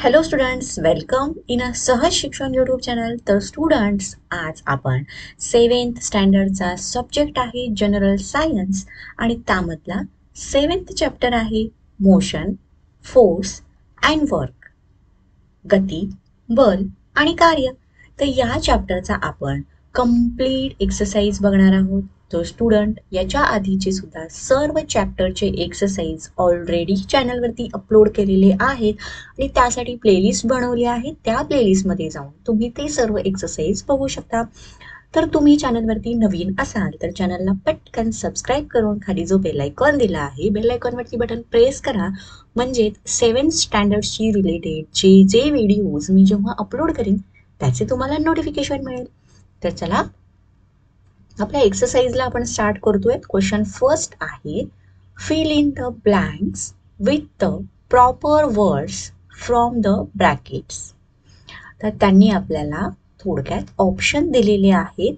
Hello students, welcome in अ सहज शिक्षण YouTube channel. तर स्टुडंट्स, आज आपण 7th स्टँडर्डचा सब्जेक्ट आहे जनरल सायन्स आणि त्यामधला 7th चॅप्टर आहे मोशन, फोर्स अँड वर्क, गती, बल आणि कार्य. तर या चॅप्टरचा आपण कंप्लीट एक्सरसाइज बघणार आहोत. तर स्टुडंट, याच्या आधीचे सुद्धा सर्व चॅप्टरचे एक्सरसाइज ऑलरेडी चॅनलवरती अपलोड केलेले आहेत आणि त्यासाठी प्लेलिस्ट बनवली आहे. त्या प्लेलिस्टमध्ये जाऊन तुम्ही ते सर्व एक्सरसाइज बघू शकता. तर तुम्ही चॅनलवरती नवीन असाल तर चॅनलला पटकन सबस्क्राईब करून खाली जो बेल आयकॉन दिला आहे, बेल आयकॉनवरती बटन प्रेस करा. म्हणजे 7th स्टँडर्डशी रिलेटेड जे जे व्हिडिओज मी जेव्हा अपलोड करीन त्याचे तुम्हाला नोटिफिकेशन मिळेल. तर चला, आपल्या एक्सरसाइजला आपण स्टार्ट करतोय. क्वेश्चन फर्स्ट आहे, fill in the blanks with the proper words from the brackets. तर त्यांनी आपल्याला थोडक्यात ऑप्शन दिलेले आहेत.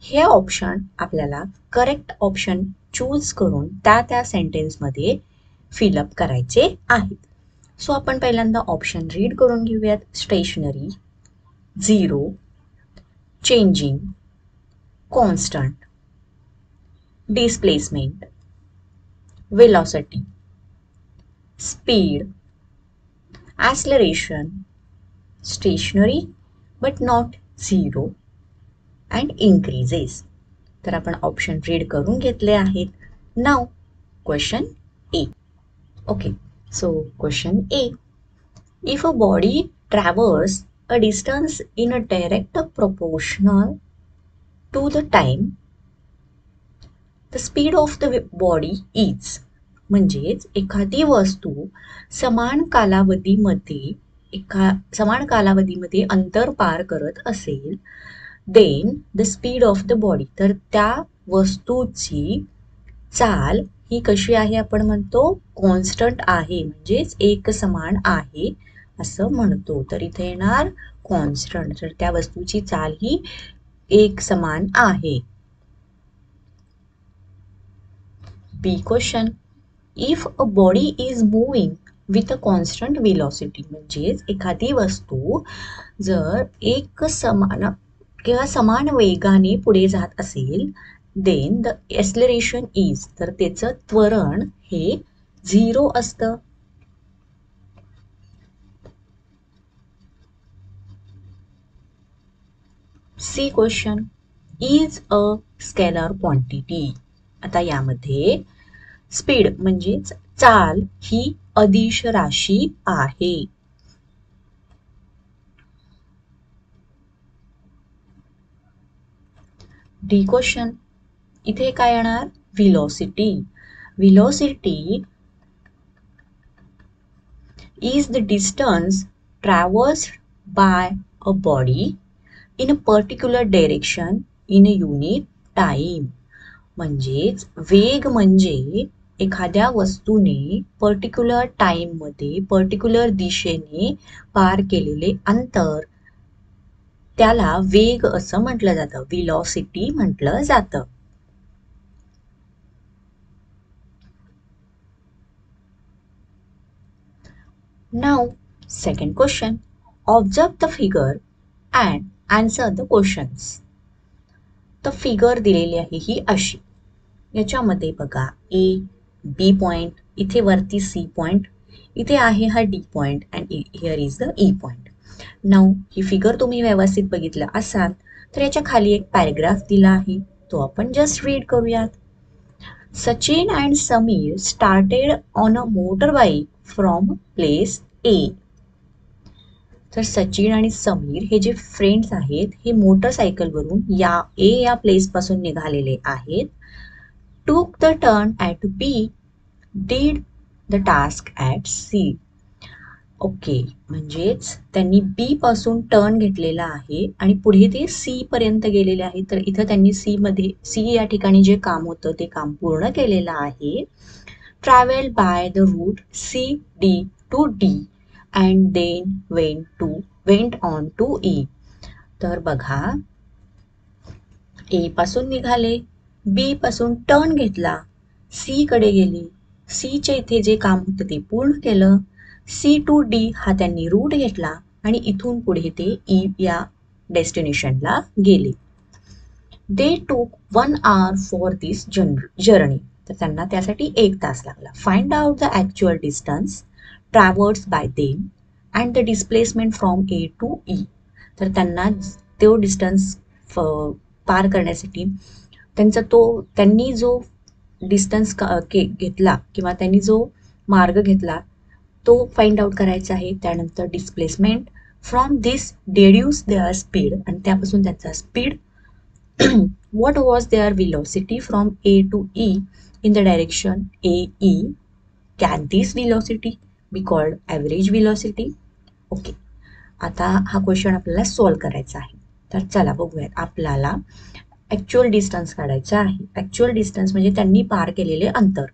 हे ऑप्शन आपल्याला करेक्ट ऑप्शन चूज करून त्या सेंटेन्समध्ये फिलअप करायचे आहेत. सो आपण पहिल्यांदा ऑप्शन रीड करून घेऊयात. Stationary, zero, changing, constant, displacement, velocity, speed, acceleration, stationary but not zero and increases. तर आपण ऑप्शन रीड करून घेतले आहेत. Now question A. Okay, so question A. If a body travels a distance in a direct proportional to the time, the speed of the body is. म्हणजेच एखादी वस्तू समान कालावधीमध्ये अंतर पार करत असेल, then the speed of the body, तर त्या वस्तूची चाल ही कशी आहे, आपण म्हणतो कॉन्स्टंट आहे, म्हणजेच एक समान आहे असं म्हणतो. तर इथे येणार कॉन्स्टंट, तर त्या वस्तूची चाल ही एक समान आहे. B question. If a body is moving with a constant velocity, म्हणजेच एखादी वस्तू जर एक समान वेगाने पुढे जात असेल, देन द एक्सेलरेशन इज, तर त्याचं त्वरण हे 0 असतं. C question. Is a scalar quantity. आता यामध्ये स्पीड म्हणजेच चाल ही अदिश राशी आहे. D question. इथे काय येणार, velocity. Velocity is the distance traversed by a body in a particular direction in a unit time. म्हणजेच वेग म्हणजे एखाद्या वस्तूने पर्टिक्युलर टाइममध्ये पर्टिक्युलर दिशेने पार केलेले अंतर, त्याला वेग असं म्हटलं जातं, व्हेलॉसिटी म्हटलं जातं. Now, second question. Observe the figure and answer the questions. तर फिगर दिलेली आहे ही अशी. याच्यामध्ये बघा, ए बी पॉइंट, इथे वरती सी पॉइंट, इथे आहे हा D point and here is the E point. Now he figure तुम्ही व्यवस्थित बघितलं असाल तर याच्या खाली एक पॅराग्राफ दिला आहे, तो आपण जस्ट रीड करूयात. Sachin and Sameer started on a motor bike from place A. तर सचिन आणि समीर हे जे फ्रेंड्स आहेत, हे मोटरसायकलवरून या प्लेस पासून निघालेले आहेत. Took the turn at B, did the task at C. Okay, म्हणजेच त्यांनी बी पासून टर्न घेतलेला आहे आणि पुढे ते सी पर्यंत गेलेले आहेत. तर इथं त्यांनी सी या ठिकाणी जे काम होतं ते काम पूर्ण केलेलं आहे. Travel by the route C D to D and then went on to E. तर बघा, ए पासून निघाले, बी पासून टर्न घेतला, सी कडे गेले, सीच्या इथे जे काम होतं ते पूर्ण केलं, C to D हा त्यांनी रूट घेतला आणि इथून पुढे ते E या डेस्टिनेशनला गेले. दे टूक 1 hour फॉर दिस जर्नी. तर त्यांना त्यासाठी 1 तास लागला. Find out the actual distance traverse bye them and the displacement from A to E. तर त्यांना तो डिस्टन्स पार करण्यासाठी त्यांनी जो डिस्टन्स घेतला किंवा त्यांनी जो मार्ग घेतला तो फाइंड आउट करायचा आहे. त्यानंतर displacement from this deduce their speed आणि त्यापासून त्यांचा speed. what was their velocity from A to E in the direction AE? Can this velocity be called average velocity? Okay, आता हा क्वेश्चन आपल्याला सॉल्व करायचा आहे. तर चला बघूयात. आपल्याला ॲक्च्युअल डिस्टन्स काढायचं आहे. ॲक्च्युअल डिस्टन्स म्हणजे त्यांनी पार केलेले अंतर.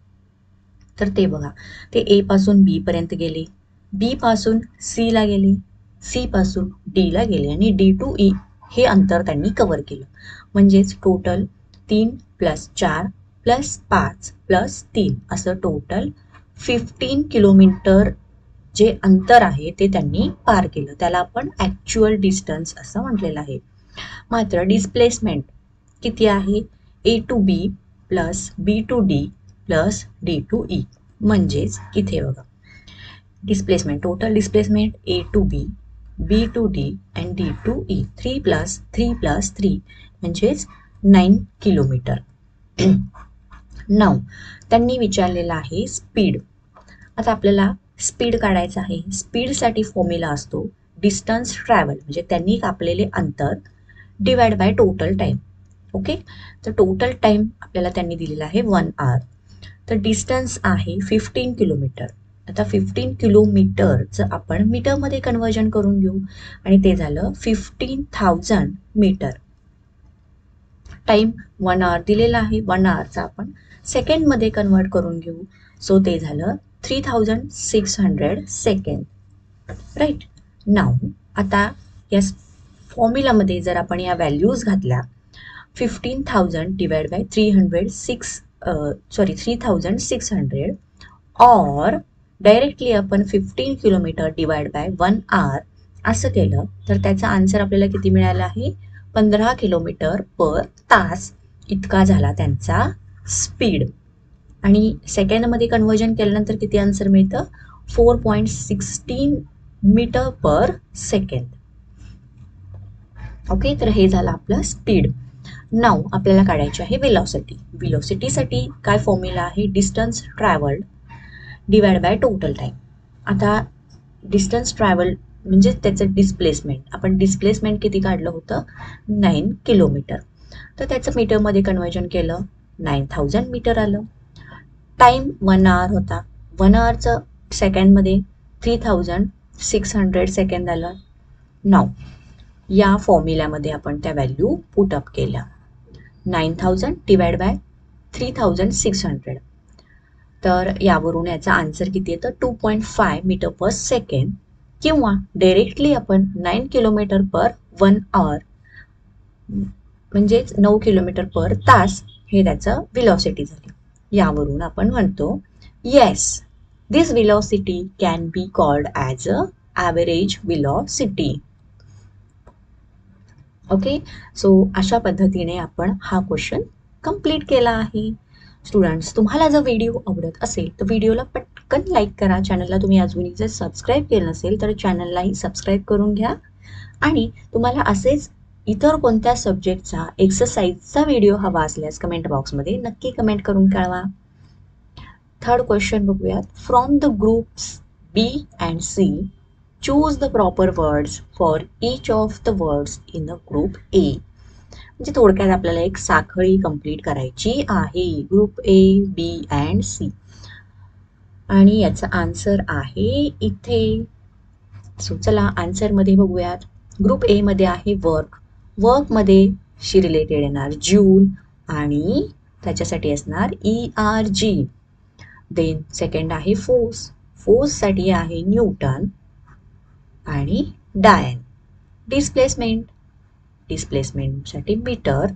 तर ते बघा, ते ए पासून बी पर्यंत गेले, बी पासून सी ला गेले, सी पासून डी ला गेले आणि डी टू ई हे अंतर त्यांनी कव्हर केलं. म्हणजेच टोटल 3 + 4 + 5 + 3 असं टोटल 15 किलोमीटर जे अंतर आहे ते त्यांनी पार केलं. त्याला आपण ॲक्च्युअल डिस्टन्स असं म्हटलेलं आहे. मात्र डिस्प्लेसमेंट किती आहे? A to B + B to D + D to E. म्हणजेच इथे बघा, displacement, total displacement A to B, B to D and D to E. 3 + 3 + 3 म्हणजेच 9 किलोमीटर. 9 त्यांनी विचारलेलं आहे स्पीड. आता आपल्याला स्पीड काढायचं आहे. स्पीडसाठी फॉर्म्युला असतो डिस्टन्स ट्रॅव्हल म्हणजे त्यांनी कापलेले अंतर divide by total time. Okay, तर टोटल टाईम आपल्याला त्यांनी दिलेला आहे 1 hour. तर डिस्टन्स आहे 15 किलोमीटर. आता 15 किलोमीटरचं आपण मीटरमध्ये कन्वर्जन करून घेऊ आणि ते झालं 15,000 मीटर. टाईम 1 hour दिलेला आहे. 1 hourचा आपण सेकंडमध्ये कन्वर्ट करून घेऊ. सो ते झालं 3600 सेकंड. राईट. नाव आता या फॉर्म्युलामध्ये जर आपण या व्हॅल्यूज घातल्या 15,000 डिवाइड बाय 3600 और डायरेक्टली आपण 15 किलोमीटर डिवाइड बाय 1 hour असं केलं तर त्याचा आन्सर आपल्याला किती मिळाला आहे? 15 किलोमीटर पर तास इतका झाला त्यांचा स्पीड. आणि सेकंडमध्ये कन्वर्जन केल्यानंतर किती आन्सर मिळतं? 4.16 मीटर पर सेकंड. ओके, तर हे झालं आपलं स्पीड. नाव आपल्याला काढायची आहे वेलॉसिटी. वेलॉसिटीसाठी काय फॉर्म्युला आहे? Distance travelled divide by total time. आता डिस्टन्स ट्रॅव्हल म्हणजे त्याचं डिस्प्लेसमेंट. आपण डिस्प्लेसमेंट किती काढलं होतं? 9 किलोमीटर. तर त्याचं मीटरमध्ये कन्वर्जन केलं 9000 मीटर आलं. टाईम 1 hour होता. 1 hourचं सेकंडमध्ये 3600 सेकंद आलं. नाव या फॉर्म्युल्यामध्ये आपण त्या व्हॅल्यू पुटअप केल्या. 9000 डिवाइड बाय 3600. तर यावरून याचा आन्सर किती येतं? 2.5 मीटर पर सेकंड किंवा डायरेक्टली आपण 9 किलोमीटर पर 1 hour म्हणजेच 9 किलोमीटर पर तास हे त्याचं वेलॉसिटी झाली. यावरून आपण म्हणतो yes, this velocity can be called as a average velocity. Okay, so अशा पद्धतीने आपण हा क्वेश्चन कंप्लीट केला आहे. स्टुडंट्स, तुम्हाला जर व्हिडिओ आवडत असेल तर व्हिडिओला पटकन लाईक करा. चॅनलला तुम्ही अजूनही जर सबस्क्राईब केलं नसेल तर चॅनललाही सबस्क्राईब करून घ्या. आणि तुम्हाला असेच इतर कोणत्या सब्जेक्टचा एक्सरसाइजचा व्हिडिओ हवा असल्यास कमेंट बॉक्समध्ये नक्की कमेंट करून कळवा. थर्ड क्वेश्चन बघूयात. From the groups B and C choose the proper words for each of the words in the group A. म्हणजे थोडक्यात आपल्याला एक साखळी कंप्लीट करायची आहे. Group A, B and C. आणि याचा आन्सर आहे इथे. सो चला आन्सरमध्ये बघूयात. ग्रुप ए मध्ये आहे वर्क. वर्कमध्ये शी रिलेटेड येणार जूल आणि त्याच्यासाठी असणार ERG. देन सेकंड आहे फोर्स. फोर्ससाठी आहे न्यूटन आणि डायन. डिस्प्लेसमेंट. डिस्प्लेसमेंटसाठी मीटर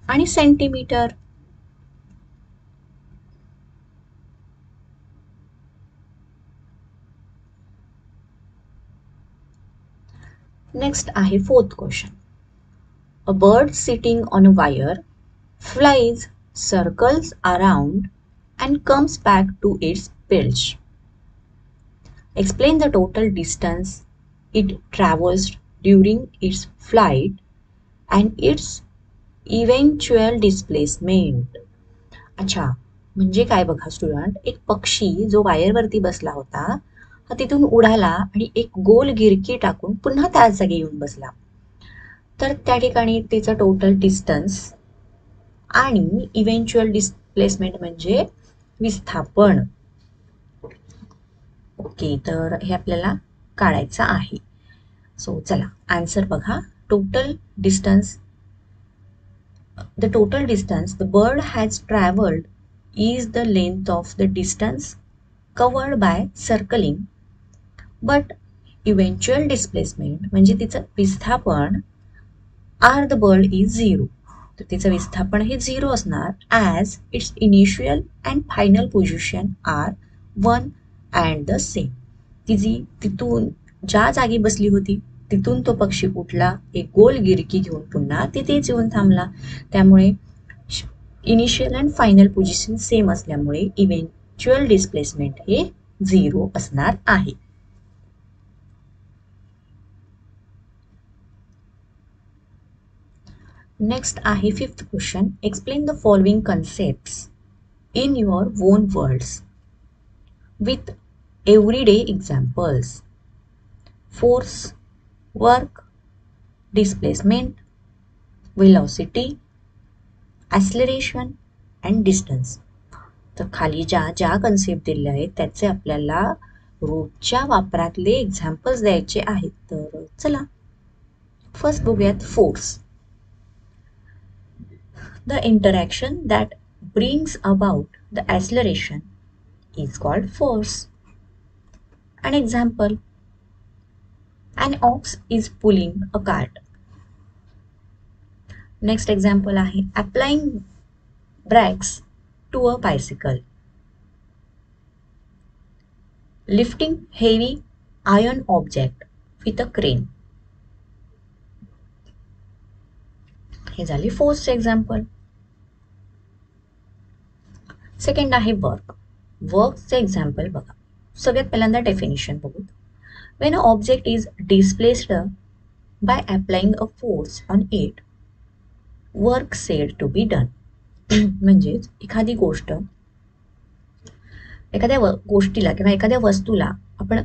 आणि सेंटीमीटर. नेक्स्ट आहे fourth question. A bird sitting on a wire flies, circles around, and comes back to its perch. Explain the total distance it traversed during its flight and its eventual displacement. अच्छा, म्हणजे काय बघा student, एक पक्षी जो वायरवरती बसला होता हा तिथून उडाला आणि एक गोल गिरकी टाकून पुन्हा त्याच जागी येऊन बसला. तर त्या ठिकाणी तिचं टोटल डिस्टन्स आणि इव्हेंच्युअल डिस्प्लेसमेंट म्हणजे विस्थापन. ओके, तर हे आपल्याला काढायचं आहे. सो चला आन्सर बघा. Total distance, the total distance the bird has travelled is the length of the distance covered by circling, but eventual displacement म्हणजे तिचं विस्थापन are the bird is zero. तर तिचं विस्थापन हे झिरो असणार as its initial and final position are one and the same. तिथून ज्या जागी बसली होती तिथून तो पक्षी उठला, एक गोल गिरकी घेऊन पुन्हा तिथेच येऊन थांबला. त्यामुळे initial and final position same असल्यामुळे इव्हेंच्युअल डिस्प्लेसमेंट हे झिरो असणार आहे. नेक्स्ट आहे fifth question. Explain the following concepts in your own words with everyday examples. Force, work, displacement, velocity, acceleration and distance. तर खाली ज्या कन्सेप्ट दिलेल्या आहेत त्याचे आपल्याला रोजच्या वापरातले एक्झाम्पल्स द्यायचे आहेत. तर चला फर्स्ट बघूयात force. The interaction that brings about the acceleration is called force. An example, an ox is pulling a cart. Next example आहे applying brakes to a bicycle. Lifting heavy iron object with a crane. हे झाले फोर्सचे example. Second आहे work. वर्कचे example बघा. सगळ्यात पहिल्यांदा definition बघू. When an object is displaced by applying a force on it, work said to be done. म्हणजेच एखादी गोष्ट, एखाद्या गोष्टीला किंवा एखाद्या वस्तूला आपण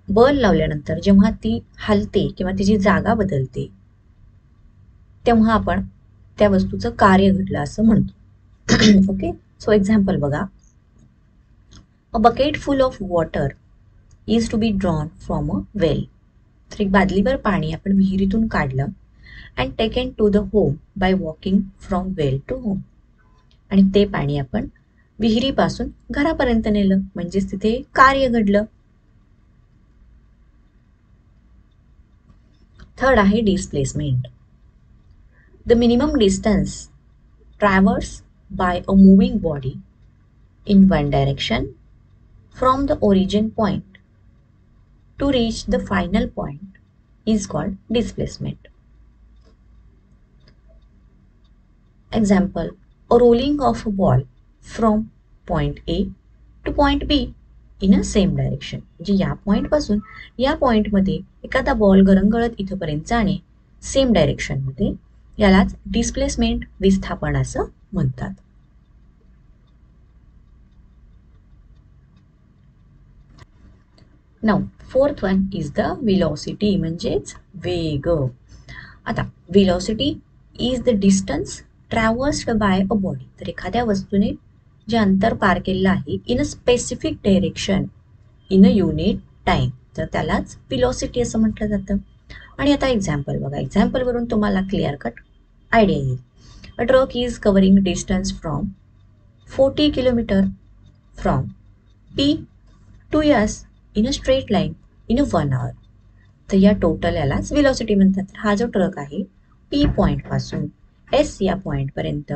बल लावल्यानंतर जेव्हा ती हलते किंवा तिची जागा बदलते तेव्हा आपण त्या वस्तूचं कार्य घडलं असं म्हणतो. ओके, सो एक्झाम्पल बघा. A bucket full of water is to be drawn from a well. तर एक बादलीभर पाणी आपण विहिरीतून काढलं and taken to the home by walking from well to home. आणि ते पाणी आपण विहिरीपासून घरापर्यंत नेलं म्हणजेच तिथे कार्य घडलं. थर्ड आहे displacement. The minimum distance traverse by a moving body in one direction from the origin point to reach the final point is called displacement. Example, a rolling of a ball from point A to point B in a same direction. म्हणजे या point पासून या point मध्ये एखादा ball गरंगळत इथपर्यंत जाणे same direction मध्ये, यालाच डिस्प्लेसमेंट विस्थापन असं म्हणतात. Now fourth one is the velocity म्हणजेच वेग. आता velocity is the distance traversed by a body. तर एखाद्या वस्तूने जे अंतर पार केलेलं आहे in a specific direction in a unit time, तर त्यालाच वेलॉसिटी असं म्हटलं जातं. आणि आता एक्झाम्पल बघा. एक्झाम्पलवरून तुम्हाला क्लिअर कट आयडिया येईल. A truck is covering distance from 40 kilometre from P to S in a straight line in a 1 hour. तर या टोटल यालाच वेलॉसिटी म्हणतात. हा जो ट्रक आहे P पॉइंट पासून S या पॉइंट पर्यंत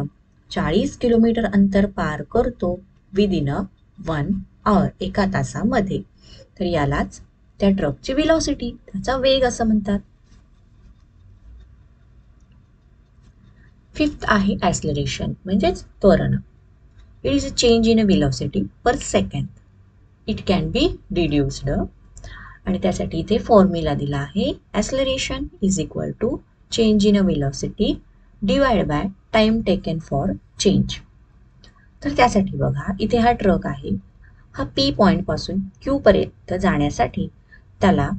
40 किलोमीटर अंतर पार करतो विदिन अ 1 hour, एका तासामध्ये, तर यालाच त्या ट्रकची वेलॉसिटी, त्याचा वेग असं म्हणतात. फिफ्थ आहे ॲक्सलरेशन म्हणजेच त्वरण. It is a change in a velocity per second. It can be reduced. आणि त्यासाठी इथे फॉर्म्युला दिला आहे. Acceleration is equal to change in a velocity divide by time taken for change. तर त्यासाठी बघा इथे हा ट्रक आहे. हा पी पॉइंट पासून क्यू पर्यंत जाण्यासाठी त्याला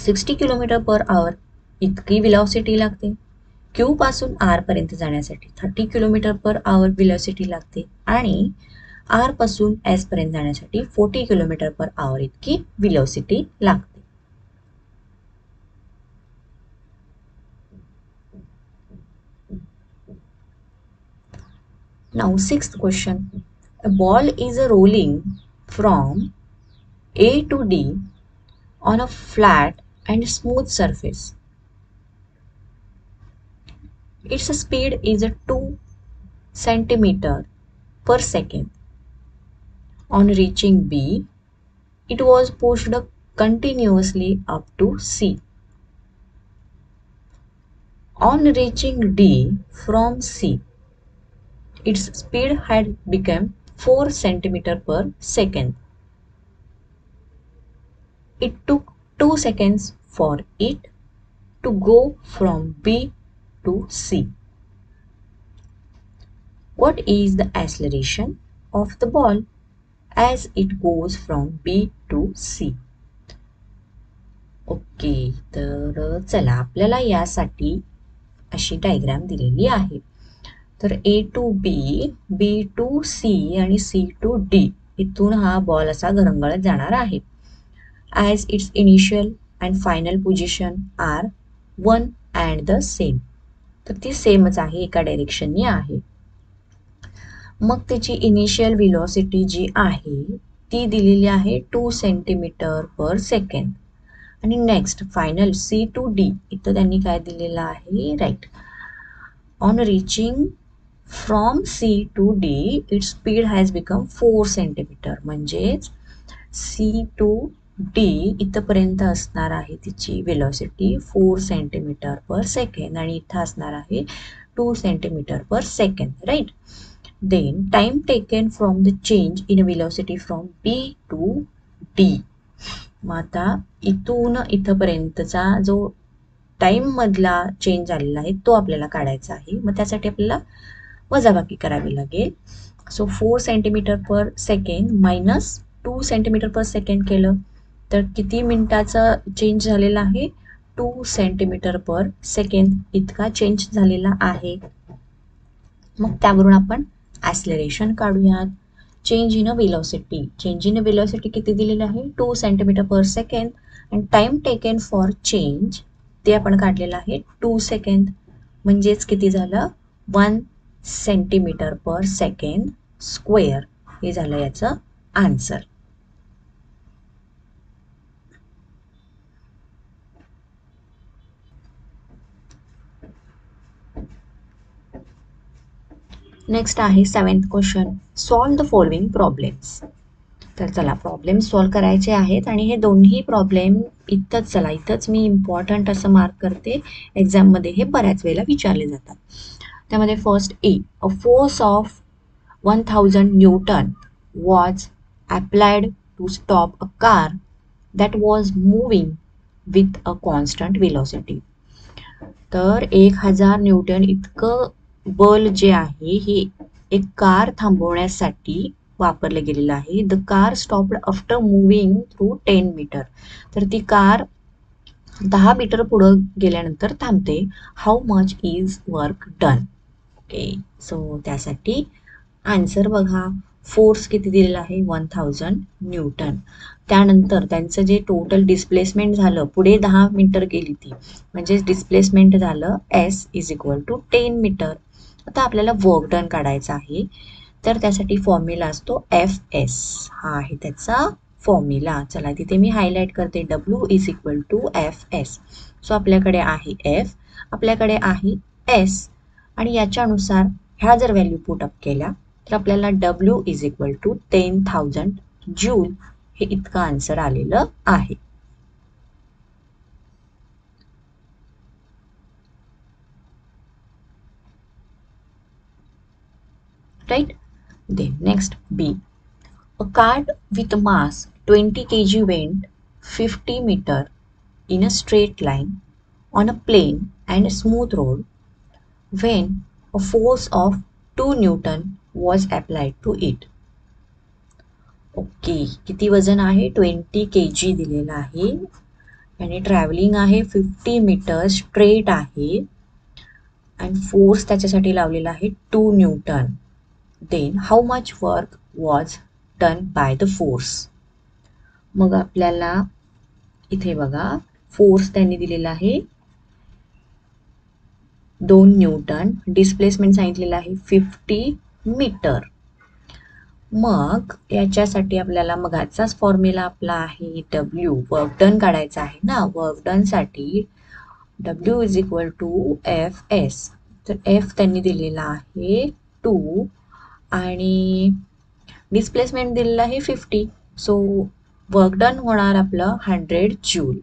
60 किलोमीटर पर आवर इतकी वेलॉसिटी लागते. क्यू पासून आर पर्यंत जाण्यासाठी 30 किलोमीटर पर आवर वेलॉसिटी लागते आणि आर पासून एस पर्यंत जाण्यासाठी 40 किलोमीटर पर आवर इतकी वेलॉसिटी लागते. Now sixth question. A ball is rolling from A to D on a flat and smooth surface. Its speed is 2 centimeter per second. On reaching B, it was pushed continuously up to C. On reaching D from C, its speed had become 4 centimeter per second. It took 2 seconds for it to go from B to C. What is the acceleration of the ball as it goes from B to C? Okay, तर चला आपल्याला यासाठी अशी diagram दिलेली आहे. तर A to B, B to C आणि C to D इथून हा बॉल असा घरंगळत जाणार आहे. As its initial and final position are one and the same. तर ती सेमच आहे, एका डायरेक्शननी आहे. मग त्याची इनिशियल वेलॉसिटी जी आहे ती दिलेली आहे 2 सेंटीमीटर पर सेकंड. आणि next final C to D इथं त्यांनी काय दिलेलं आहे, right. On reaching from C to D it speed has become 4 centimetre. म्हणजेच C टू D इथंपर्यंत असणार आहे तिची वेलॉसिटी 4 सेंटीमीटर पर सेकंड आणि इथं असणार आहे 2 centimetre per second, right. Then time taken from the change in velocity from B to D. मग आता इथून इथपर्यंतचा जो टाइम मधला चेंज झालेला आहे तो आपल्याला काढायचा आहे. मग त्यासाठी आपल्याला वजाबाकी करावी लागेल. So 4 centimetre per second minus 2 centimetre per second केलं तर किती मिनिटाचा चेंज झालेला आहे, 2 सेंटीमीटर पर सेकंड इतका चेंज झालेला आहे. मग त्यावरून आपण ॲक्सलरेशन काढूयात. Change in a velocity, change in a velocity किती दिलेलं आहे, 2 सेंटीमीटर पर सेकंड. आणि टाइम टेकन फॉर चेंज ते आपण काढलेलं आहे 2 सेकंड. म्हणजेच किती झालं, 1 सेंटीमीटर पर सेकंड स्क्वेअर. हे झालं याचं आन्सर. नेक्स्ट आहे 7th question. Solve the following problems. तर चला प्रॉब्लेम सॉल्व करायचे आहेत आणि हे दोन्ही प्रॉब्लेम इथंच, चला इथंच मी इम्पॉर्टंट असं मार्क करते. एक्झाममध्ये हे बऱ्याच वेळेला विचारले जातात. त्यामध्ये first A, a force of 1000 newton was applied to stop a car that was moving with a constant velocity. तर 1000 न्यूटन इतकं बल जे आहे हे एक कार थांबवण्यासाठी वापरले गेलेलं आहे. The car stopped after moving through 10 metre. तर ती कार 10 मीटर पुढं गेल्यानंतर थांबते. How much is work done. Okay, so त्यासाठी आन्सर बघा, फोर्स किती दिलेला आहे, 1000 न्यूटन. त्यानंतर त्यांचं जे टोटल डिस्प्लेसमेंट झालं, पुढे 10 मीटर गेली ती, म्हणजेच डिस्प्लेसमेंट झालं S is equal to 10 metre. आता आपल्याला वर्क डन काढायचा आहे. तर त्यासाठी फॉर्म्युला असतो एफ एस, हा आहे त्याचा फॉर्म्युला. चला तिथे मी हायलाईट करते, W is equal to F S. So आपल्याकडे आहे एफ, आपल्याकडे आहे एस आणि याच्यानुसार ह्या जर व्हॅल्यू पुट अप केल्या तर आपल्याला W is equal to 10,000 joule हे इतकं आन्सर आलेलं आहे. right? Then next B. A cart with mass 20 kg went 50 meter in a straight line on a plain and smooth road when a force of 2 Newton was applied to it. Okay, किती वजन आहे? 20 kg दिलेलं आहे आणि travelling आहे 50 metre, straight आहे आणि force त्याच्यासाठी लावलेला आहे 2 newton. Then how much work was done by the force. मग आपल्याला इथे बघा फोर्स त्यांनी दिलेला आहे 2 न्यूटन, डिस्प्लेसमेंट सांगितलेलं आहे 50 मीटर. मग याच्यासाठी आपल्याला मगाचाच फॉर्म्युला आपला आहे W, वर्क डन काढायचा आहे ना. वर्क डनसाठी W is equal to FS. तर F त्यांनी दिलेला आहे 2 आणि डिस्प्लेसमेंट दिलेलं आहे 50. सो वर्क डन होणार आपलं 100 जूल.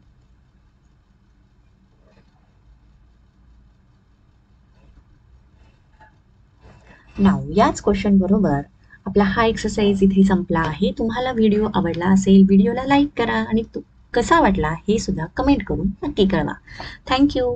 नाव याच क्वेश्चन बरोबर आपला हा एक्सरसाइज इथे संपला आहे. तुम्हाला व्हिडिओ आवडला असेल, व्हिडिओला लाईक करा आणि कसा वाटला हे सुद्धा कमेंट करून नक्की कळवा. थँक्यू.